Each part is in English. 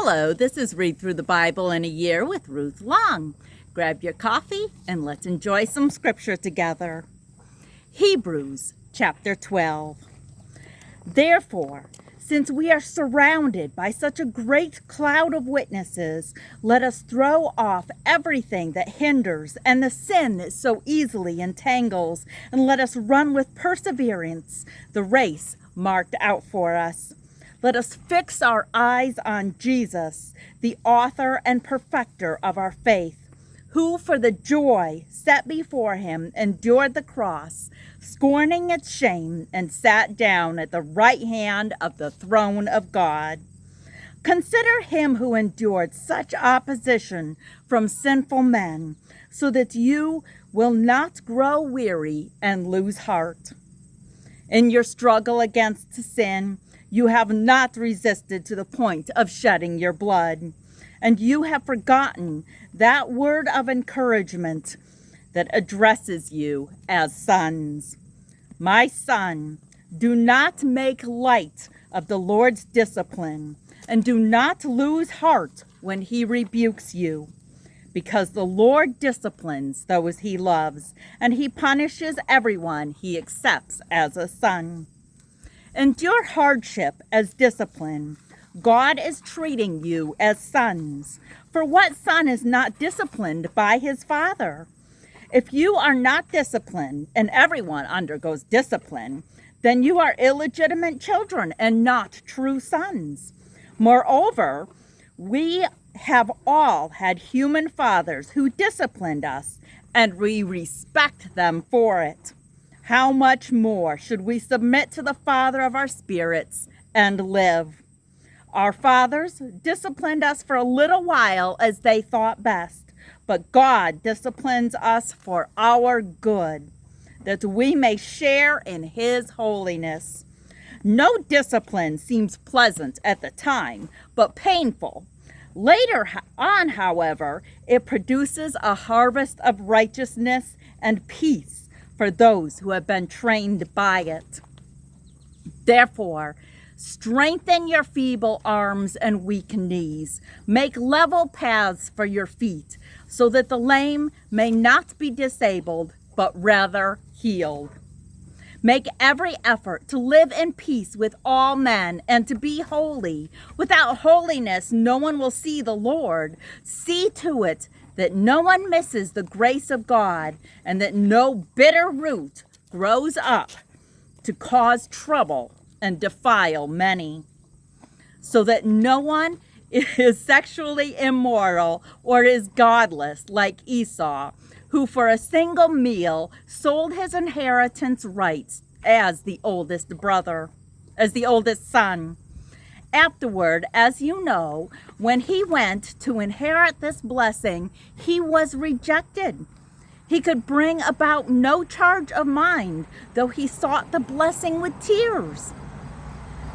Hello, this is Read Through the Bible in a Year with Ruth Long. Grab your coffee and let's enjoy some scripture together. Hebrews chapter 12. Therefore, since we are surrounded by such a great cloud of witnesses, let us throw off everything that hinders and the sin that so easily entangles, and let us run with perseverance the race marked out for us. Let us fix our eyes on Jesus, the author and perfecter of our faith, who for the joy set before him endured the cross, scorning its shame, and sat down at the right hand of the throne of God. Consider him who endured such opposition from sinful men, so that you will not grow weary and lose heart. In your struggle against sin, you have not resisted to the point of shedding your blood, and you have forgotten that word of encouragement that addresses you as sons. My son, do not make light of the Lord's discipline, and do not lose heart when he rebukes you, because the Lord disciplines those he loves, and he punishes everyone he accepts as a son. Endure hardship as discipline. God is treating you as sons. For what son is not disciplined by his father? If you are not disciplined, and everyone undergoes discipline, then you are illegitimate children and not true sons. Moreover, we have all had human fathers who disciplined us, and we respect them for it. How much more should we submit to the Father of our spirits and live? Our fathers disciplined us for a little while as they thought best, but God disciplines us for our good, that we may share in his holiness. No discipline seems pleasant at the time, but painful. Later on, however, it produces a harvest of righteousness and peace for those who have been trained by it. Therefore, strengthen your feeble arms and weak knees. Make level paths for your feet, so that the lame may not be disabled, but rather healed. Make every effort to live in peace with all men and to be holy. Without holiness, no one will see the Lord. See to it that no one misses the grace of God, and that no bitter root grows up to cause trouble and defile many, so that no one is sexually immoral or is godless like Esau, who for a single meal sold his inheritance rights as the oldest son. Afterward, as you know, when he went to inherit this blessing, he was rejected. He could bring about no charge of mind, though he sought the blessing with tears.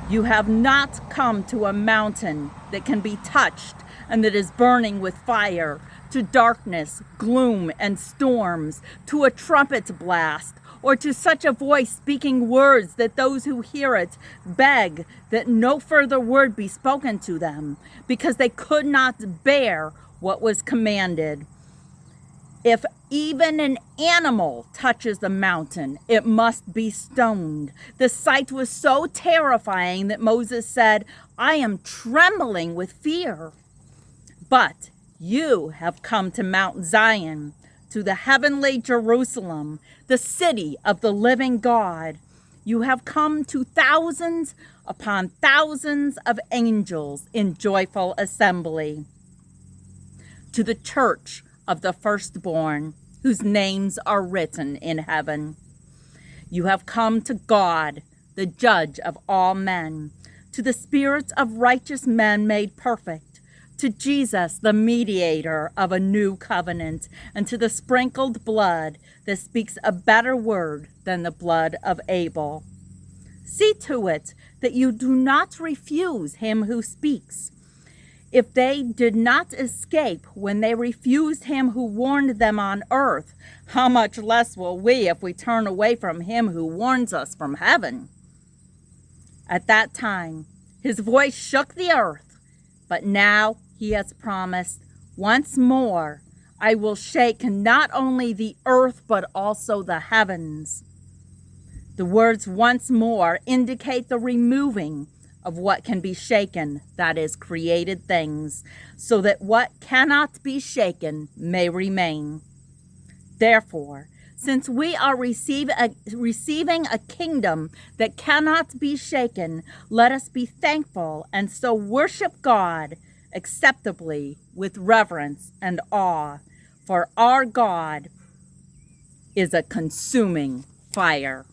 You have not come to a mountain that can be touched and that is burning with fire, to darkness, gloom, and storms, to a trumpet blast, or to such a voice speaking words that those who hear it beg that no further word be spoken to them, because they could not bear what was commanded. If even an animal touches the mountain, it must be stoned. The sight was so terrifying that Moses said, I am trembling with fear. But you have come to Mount Zion, to the heavenly Jerusalem, the city of the living God. You have come to thousands upon thousands of angels in joyful assembly, to the church of the firstborn, whose names are written in heaven. You have come to God, the judge of all men, to the spirits of righteous men made perfect, to Jesus, the mediator of a new covenant, and to the sprinkled blood that speaks a better word than the blood of Abel. See to it that you do not refuse him who speaks. If they did not escape when they refused him who warned them on earth, how much less will we if we turn away from him who warns us from heaven? At that time, his voice shook the earth. But now he has promised, once more, I will shake not only the earth, but also the heavens. The words once more indicate the removing of what can be shaken, that is, created things, so that what cannot be shaken may remain. Therefore, since we are receiving a kingdom that cannot be shaken, let us be thankful and so worship God acceptably with reverence and awe, for our God is a consuming fire.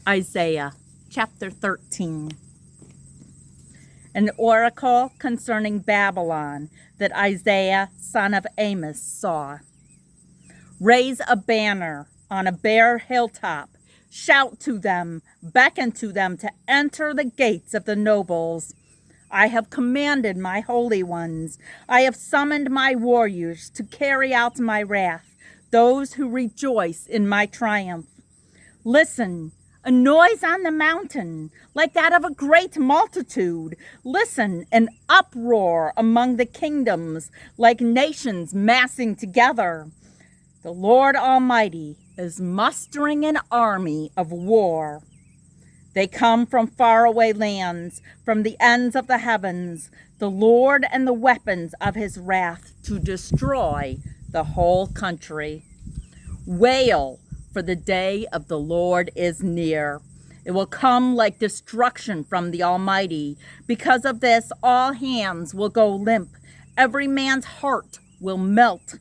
Isaiah chapter 13. An oracle concerning Babylon that Isaiah, son of Amos, saw. Raise a banner on a bare hilltop. Shout to them, beckon to them to enter the gates of the nobles. I have commanded my holy ones. I have summoned my warriors to carry out my wrath, those who rejoice in my triumph. Listen, a noise on the mountain, like that of a great multitude. Listen, an uproar among the kingdoms, like nations massing together. The Lord Almighty is mustering an army of war. They come from faraway lands, from the ends of the heavens, the Lord and the weapons of his wrath to destroy the whole country. Wail, for the day of the Lord is near. It will come like destruction from the Almighty. Because of this, all hands will go limp. Every man's heart will melt.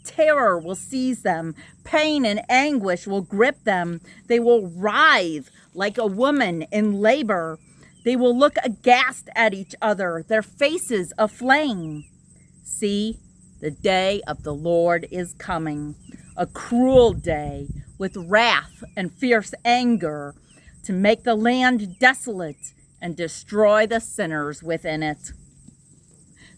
Terror will seize them. Pain and anguish will grip them. They will writhe like a woman in labor. They will look aghast at each other, their faces aflame. See, the day of the Lord is coming, a cruel day, with wrath and fierce anger, to make the land desolate and destroy the sinners within it.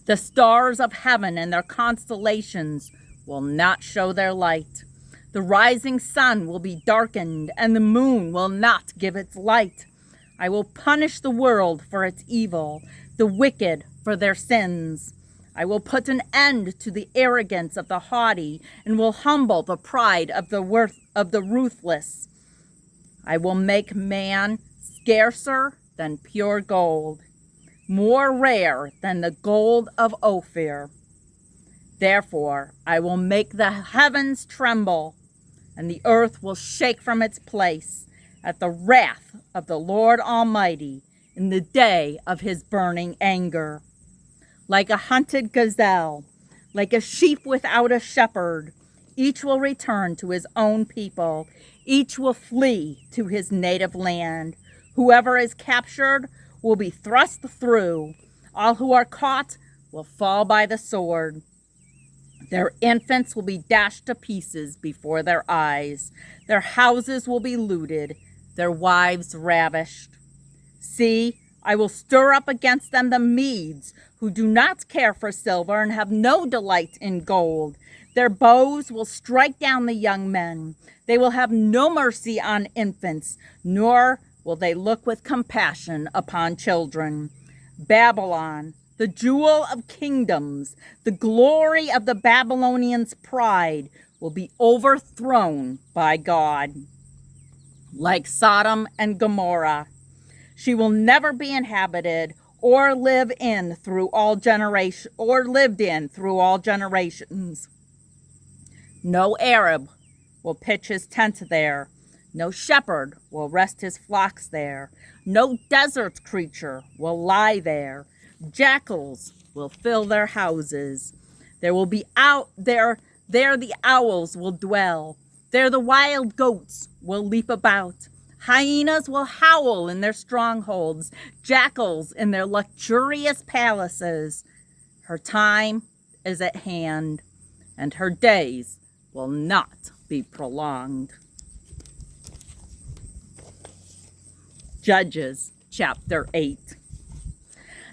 The stars of heaven and their constellations will not show their light. The rising sun will be darkened, and the moon will not give its light. I will punish the world for its evil, the wicked for their sins. I will put an end to the arrogance of the haughty, and will humble the pride of the ruthless. I will make man scarcer than pure gold, more rare than the gold of Ophir. Therefore, I will make the heavens tremble, and the earth will shake from its place at the wrath of the Lord Almighty in the day of his burning anger. Like a hunted gazelle, like a sheep without a shepherd, each will return to his own people. Each will flee to his native land. Whoever is captured will be thrust through. All who are caught will fall by the sword. Their infants will be dashed to pieces before their eyes. Their houses will be looted, their wives ravished. See, I will stir up against them the Medes, who do not care for silver and have no delight in gold. Their bows will strike down the young men. They will have no mercy on infants, nor will they look with compassion upon children. Babylon, the jewel of kingdoms, the glory of the Babylonians' pride, will be overthrown by God. Like Sodom and Gomorrah, she will never be inhabited or lived in through all generations. No Arab will pitch his tent there. No shepherd will rest his flocks there. No desert creature will lie there. Jackals will fill their houses. There will be there the owls will dwell. There the wild goats will leap about. Hyenas will howl in their strongholds, jackals in their luxurious palaces. Her time is at hand, and her days will not be prolonged. Judges chapter 8.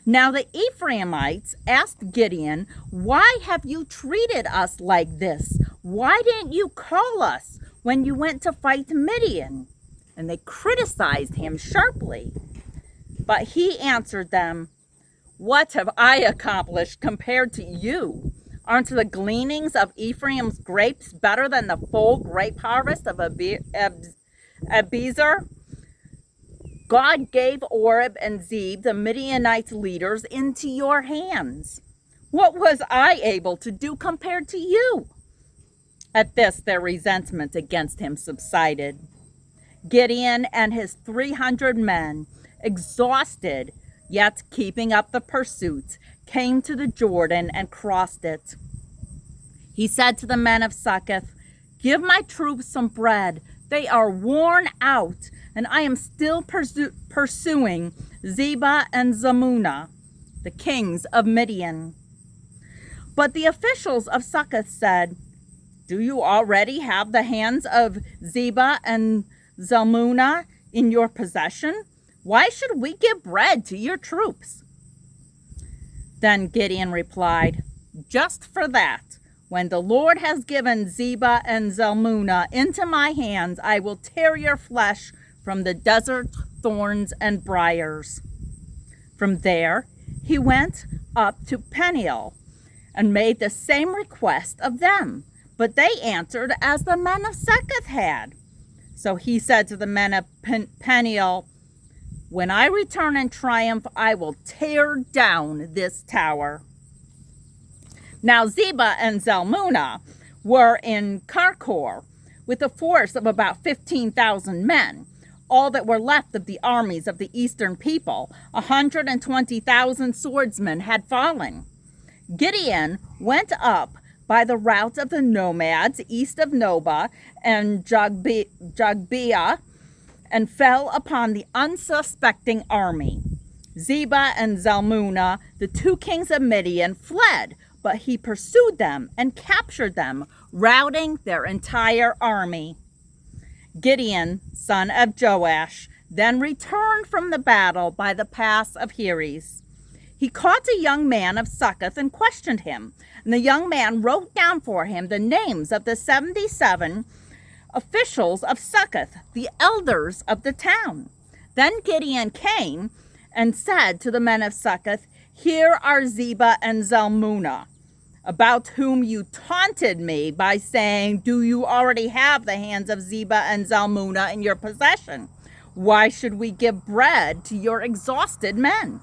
Now the Ephraimites asked Gideon, "Why have you treated us like this? Why didn't you call us when you went to fight Midian?" And they criticized him sharply. But he answered them, "What have I accomplished compared to you? Aren't the gleanings of Ephraim's grapes better than the full grape harvest of Abiezer? God gave Oreb and Zeb, the Midianite leaders, into your hands. What was I able to do compared to you?" At this, their resentment against him subsided. Gideon and his 300 men, exhausted yet keeping up the pursuit, came to the Jordan and crossed it. He said to the men of Succoth, "Give my troops some bread. They are worn out, and I am still pursuing Zebah and Zalmunna, the kings of Midian." But the officials of Succoth said, "Do you already have the hands of Zebah and Zalmunna in your possession? Why should we give bread to your troops?" Then Gideon replied, "Just for that, when the Lord has given Zebah and Zalmunna into my hands, I will tear your flesh from the desert thorns and briars." From there, he went up to Peniel and made the same request of them, but they answered as the men of Succoth had. So he said to the men of Peniel, "When I return in triumph, I will tear down this tower." Now Zebah and Zalmunna were in Karkor with a force of about 15,000 men, all that were left of the armies of the eastern people. 120,000 swordsmen had fallen. Gideon went up by the route of the nomads east of Nobah and Jogbeah and fell upon the unsuspecting army. Zebah and Zalmunna, the two kings of Midian, fled, but he pursued them and captured them, routing their entire army. Gideon, son of Joash, then returned from the battle by the pass of Heres. He caught a young man of Succoth and questioned him, and the young man wrote down for him the names of the 77 officials of Succoth, the elders of the town. Then Gideon came and said to the men of Succoth, "Here are Zebah and Zalmunna, about whom you taunted me by saying, 'Do you already have the hands of Zebah and Zalmunna in your possession? Why should we give bread to your exhausted men?'"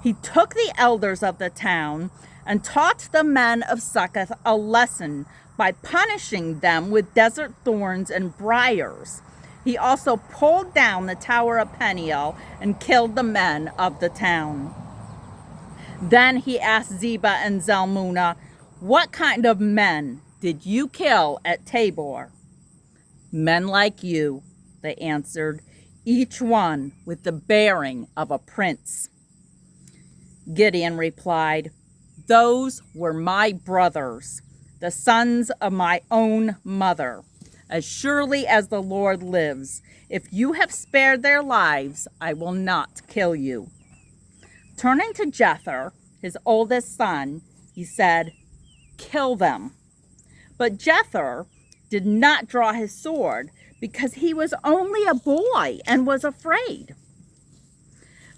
He took the elders of the town and taught the men of Succoth a lesson by punishing them with desert thorns and briars. He also pulled down the tower of Peniel and killed the men of the town. Then he asked Zebah and Zalmunna, "What kind of men did you kill at Tabor?" "Men like you," they answered, "each one with the bearing of a prince." Gideon replied, "Those were my brothers, the sons of my own mother. As surely as the Lord lives, if you have spared their lives, I will not kill you." Turning to Jether, his oldest son, he said, "Kill them." But Jether did not draw his sword because he was only a boy and was afraid.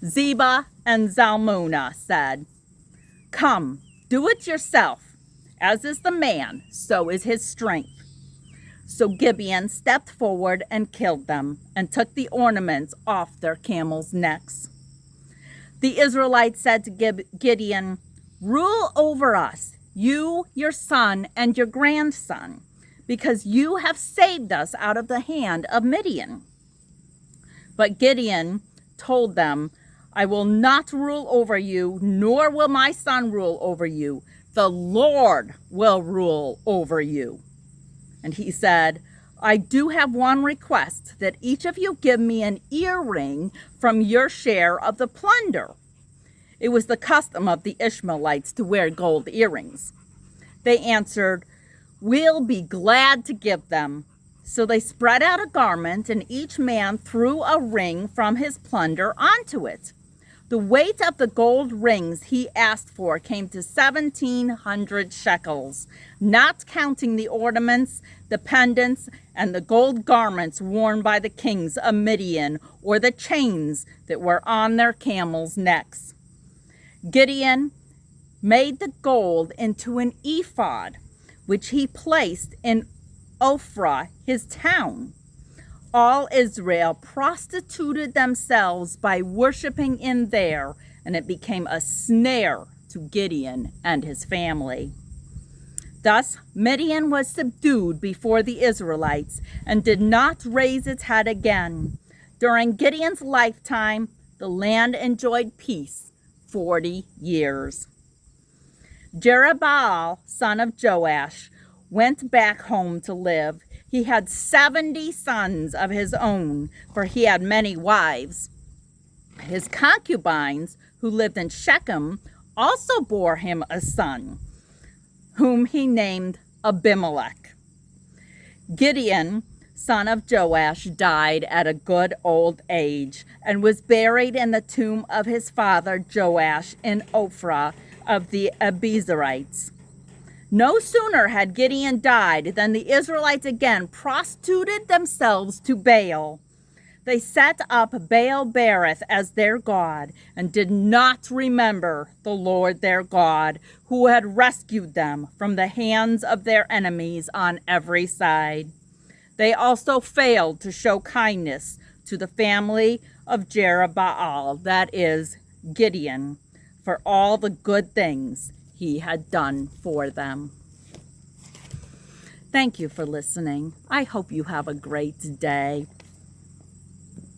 Zebah and Zalmunna said, "Come, do it yourself. As is the man, so is his strength." So Gideon stepped forward and killed them and took the ornaments off their camels' necks. The Israelites said to Gideon, "Rule over us, you, your son, and your grandson, because you have saved us out of the hand of Midian." But Gideon told them, "I will not rule over you, nor will my son rule over you. The Lord will rule over you." And he said, "I do have one request, that each of you give me an earring from your share of the plunder." It was the custom of the Ishmaelites to wear gold earrings. They answered, "We'll be glad to give them." So they spread out a garment, and each man threw a ring from his plunder onto it. The weight of the gold rings he asked for came to 1,700 shekels, not counting the ornaments, the pendants, and the gold garments worn by the kings of Midian, or the chains that were on their camels' necks. Gideon made the gold into an ephod, which he placed in Ophrah, his town. All Israel prostituted themselves by worshiping in there, and it became a snare to Gideon and his family. Thus Midian was subdued before the Israelites and did not raise its head again. During Gideon's lifetime, the land enjoyed peace 40 years. Jerubbaal, son of Joash, went back home to live. He had 70 sons of his own, for he had many wives. His concubines, who lived in Shechem, also bore him a son, whom he named Abimelech. Gideon, son of Joash, died at a good old age and was buried in the tomb of his father Joash in Ophrah of the Abiezrites. No sooner had Gideon died than the Israelites again prostituted themselves to Baal. They set up Baal-berith as their god and did not remember the Lord their God, who had rescued them from the hands of their enemies on every side. They also failed to show kindness to the family of Jerubbaal, that is, Gideon, for all the good things he had done for them. Thank you for listening. I hope you have a great day.